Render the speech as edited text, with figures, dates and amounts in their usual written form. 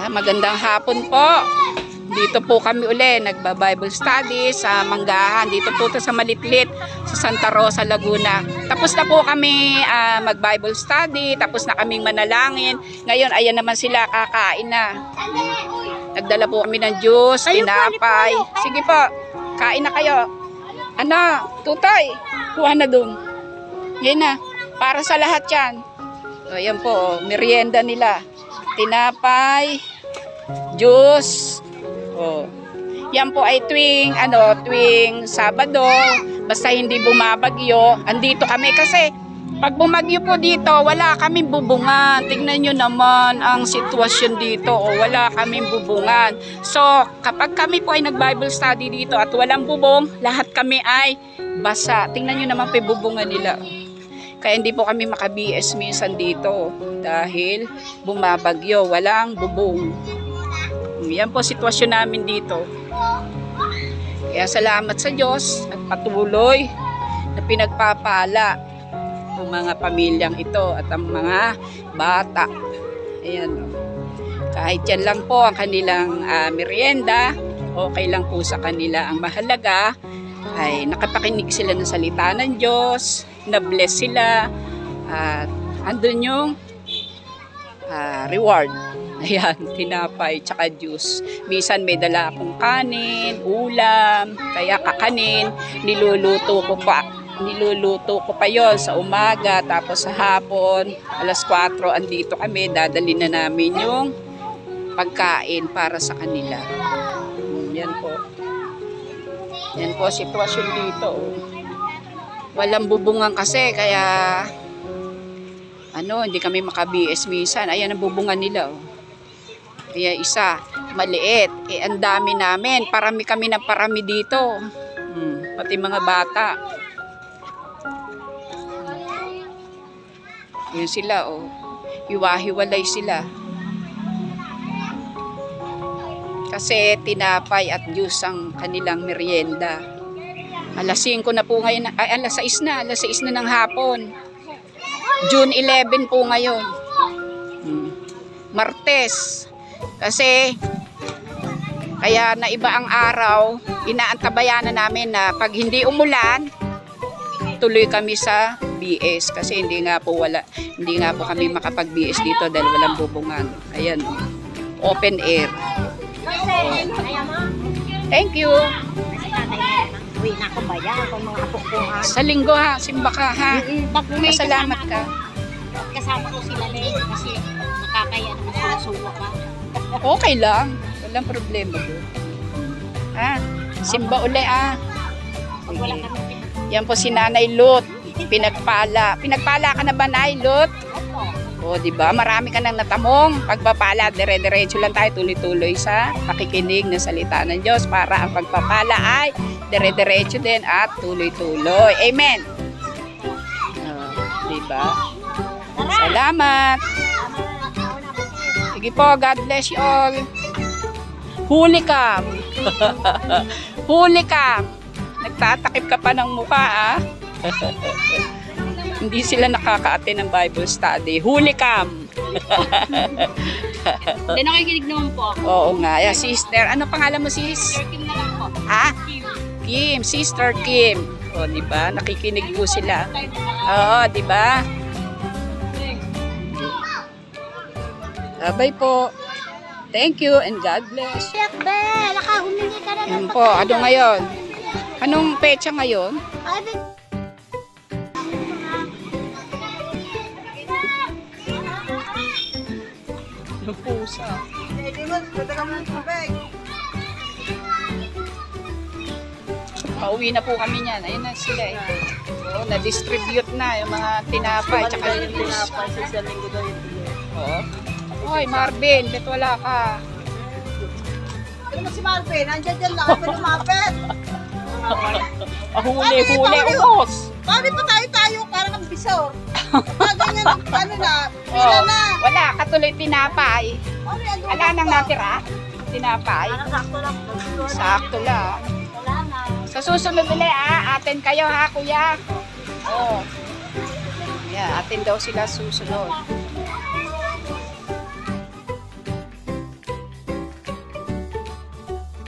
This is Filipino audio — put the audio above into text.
Magandang hapon po. Dito po kami uli, nagba-Bible study sa Manggahan. Dito po to sa Malitlit, sa Santa Rosa, Laguna. Tapos na po kami mag-Bible study, tapos na kaming manalangin. Ngayon, ayan naman sila, kakain na. Nagdala po kami ng juice, tinapay. Sige po, kain na kayo. Ano, Tutoy, kuha na dun. Ngayon na, para sa lahat yan. So, ayan po, merienda nila. Tinapay, juice. Oh. Yan po ay tuwing Sabado, basta hindi bumabagyo, andito kami kasi pag bumagyo po dito, wala kaming bubungan. Tingnan nyo naman ang sitwasyon dito, wala kaming bubungan. So, kapag kami po ay nag-Bible study dito at walang bubong, lahat kami ay basa. Tingnan nyo naman po yung bubungan nila. Kaya hindi po kami maka-BS minsan dito dahil bumabagyo, walang bubong. Yan po sitwasyon namin dito. Kaya salamat sa Diyos at patuloy na pinagpapala ang mga pamilyang ito at ang mga bata. Ayan. Kahit yan lang po ang kanilang merienda, okay lang po sa kanila. Ang mahalaga ay nakapakinig sila ng salita ng Diyos, na-bless sila, at andun yung reward. Ayan, tinapay, tsaka juice. Minsan may dala akong kanin, ulam, kaya kakanin, niluluto ko pa yon sa umaga, tapos sa hapon, alas 4, andito kami, dadalhin na namin yung pagkain para sa kanila. Yan po. Yan po, sitwasyon dito. Walang bubungan kasi, kaya hindi kami maka-BS minsan. Ayan ang bubungan nila. Kaya isa, maliit. Ang dami namin. Parami kami ng parami dito. Pati mga bata. Yun sila, Hiwa-hiwalay sila. Kasi tinapay at juice ang kanilang merienda. Alas 5 na po ngayon. Ay, alas 6 na ng hapon. June 11 po ngayon. Martes. Kasi kaya na iba ang araw, inaantabayan na namin na pag hindi umulan, tuloy kami sa BS kasi hindi nga po kami makapag-BS dito dahil walang bubungan. Ayan, open air. Thank you. Sa linggo ha, simba ka ha. Masalamat ka. Kasama ko sila kasi nakakaya naman sa suwa ka. Okay lang. Walang problema po. Simba uli Sige. Yan po si Nanay Lot. Pinagpala. Pinagpala ka na ba, Nay Lot? Diba? Marami ka nang natamong pagpapala. Dire-diretso lang tayo tuloy-tuloy sa pakikinig ng salita ng Diyos para ang pagpapala ay dire-diretso din at tuloy-tuloy. Amen. Diba? Salamat. Sige po, God bless you all. Huli ka. Huli ka. Nagtatakip ka pa ng mukha, Hindi sila nakaka-attend ng Bible study. Huli kam. Hindi, nakikinig naman po. Oo nga. Sister, ano pangalan mo, sis? Sister Kim na lang po. Kim. Sister Kim. Diba? Nakikinig po sila. Diba? Bye po. Thank you and God bless. Nakahumingi ka na Yan po. Ano ngayon? Anong petsa ngayon? Yung pusa. Pauwi na po kami niyan. Ayun na sila na-distribute na yung mga tinapay tsaka yung tinapay sa linggo daw yun. Hoy, Marvin, bet wala ka. Ano mo si Marvin? Andiyan dyan lang ako lumapit. Huli, umos. Bakit pa tayo? Parang ang bisor. Ganyan, pila na. Wala, katuloy tinapay. Wala nang natira. Tinapay. Sakto lang. Sa susunod ulit, atin kayo ha, kuya. Atin daw sila susunod.